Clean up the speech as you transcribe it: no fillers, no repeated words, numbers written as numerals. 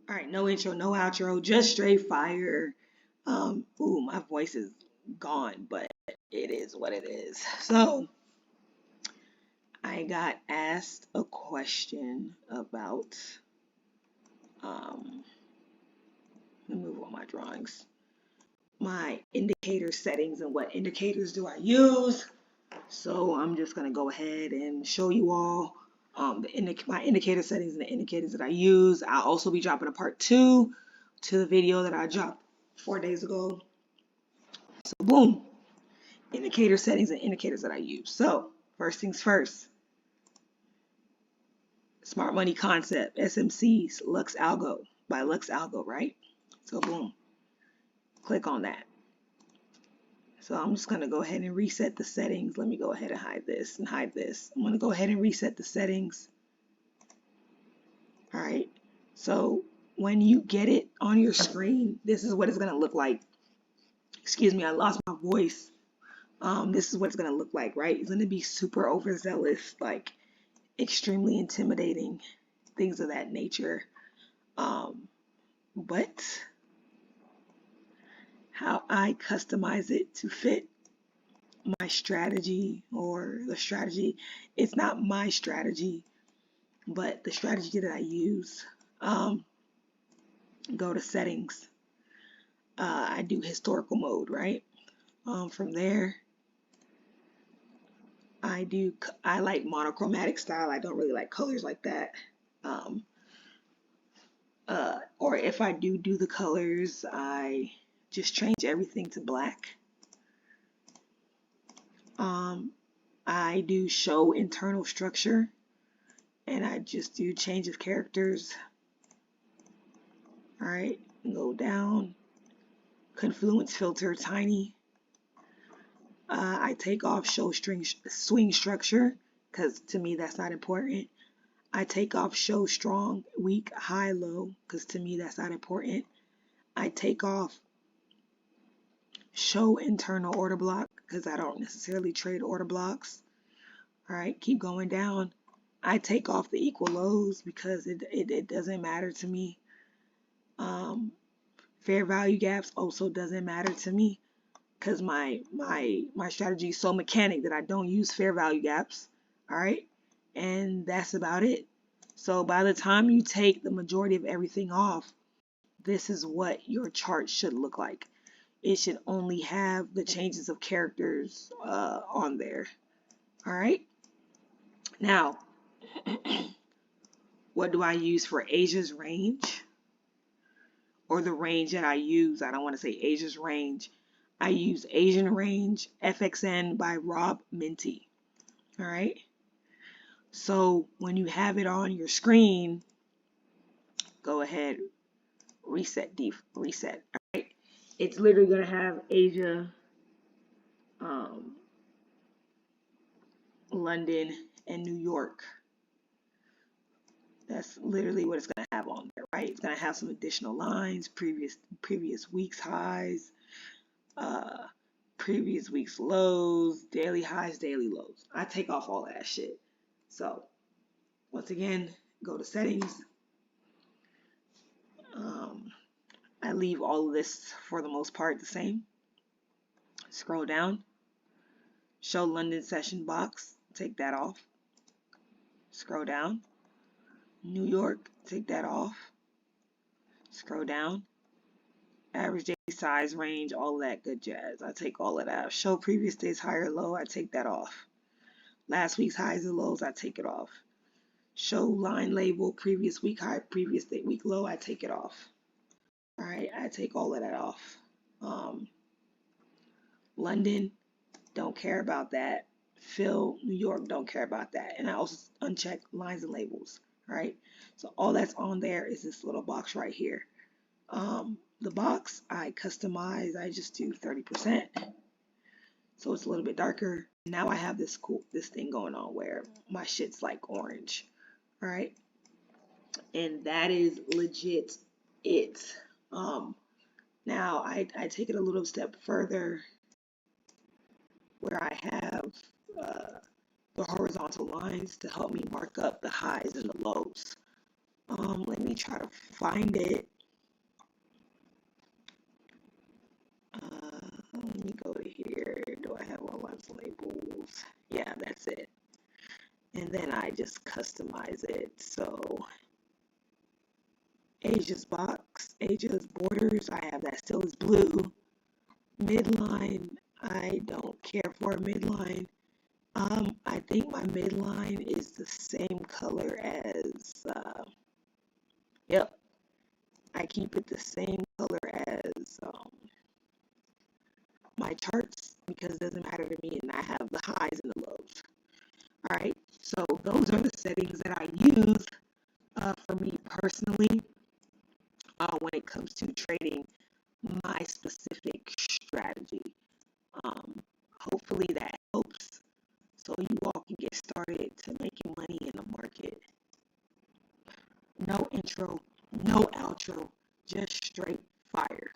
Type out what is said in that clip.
All right, no intro, no outro, just straight fire. Ooh, my voice is gone, but it is what it is. So, I got asked a question about, um, let me move on my drawings, my indicator settings and what indicators do I use. So, I'm just going to go ahead and show you all my indicator settings and the indicators that I use. I'll also be dropping a part 2 to the video that I dropped 4 days ago. So boom, indicator settings and indicators that I use. So first things first, smart money concept, SMCs, Lux Algo by Lux Algo, right? So boom, click on that. So I'm just going to go ahead and reset the settings. Let me go ahead and hide this and hide this. I'm going to go ahead and reset the settings. All right. So when you get it on your screen, this is what it's going to look like. Excuse me, I lost my voice. This is what it's going to look like, right? It's going to be super overzealous, like extremely intimidating, things of that nature. But how I customize it to fit my strategy or the strategy, it's not my strategy, but the strategy that I use. Go to settings. I do historical mode, right? From there, I like monochromatic style. I don't really like colors like that. Um, or if I do the colors, I just change everything to black. I do show internal structure, and I just do change of characters. All right, go down. Confluence filter, tiny. I take off show swing structure because to me that's not important. I take off show strong, weak, high, low because to me that's not important. I take off show internal order block because I don't necessarily trade order blocks. All right, keep going down. I take off the equal lows because it doesn't matter to me. Fair value gaps also doesn't matter to me because my strategy is so mechanic that I don't use fair value gaps. All right, and that's about it. So by the time you take the majority of everything off, this is what your chart should look like. It should only have the changes of characters on there. All right. Now, what do I use for Asia's range? Or the range that I use, I don't want to say Asia's range. I use Asian range FXN by Rob Minty. All right. So when you have it on your screen, go ahead, reset. All right. It's literally going to have Asia, London, and New York. That's literally what it's going to have on there, right? It's going to have some additional lines, previous week's highs, previous week's lows, daily highs, daily lows. I take off all that shit. So once again, go to settings. I leave all of this for the most part the same. Scroll down, show London session box, take that off. Scroll down, New York, take that off. Scroll down, average daily size range, all that good jazz. I take all of that. Show previous day's high or low, I take that off. Last week's highs and lows, I take it off. Show line label, previous week high, previous day week low, I take it off. All right, I take all of that off. London, don't care about that. Phil, New York, don't care about that. And I also uncheck lines and labels. All right, so all that's on there is this little box right here. The box I customize, I just do 30%. So it's a little bit darker. Now I have this thing going on where my shit's like orange. All right. And that is legit it. Now I take it a little step further where I have the horizontal lines to help me mark up the highs and the lows. Let me try to find it. Let me go to here. Do I have all my labels? Yeah, that's it. And then I just customize it. So Asia's box, Asia's borders, I have that still is blue. Midline, I don't care for a midline. I think my midline is the same color as, yep, I keep it the same color as my charts because it doesn't matter to me and I have the highs and the lows. All right, so those are the settings that I use for me personally when it comes to trading my specific strategy. Hopefully that helps so you all can get started to making money in the market. No intro, no outro, just straight fire.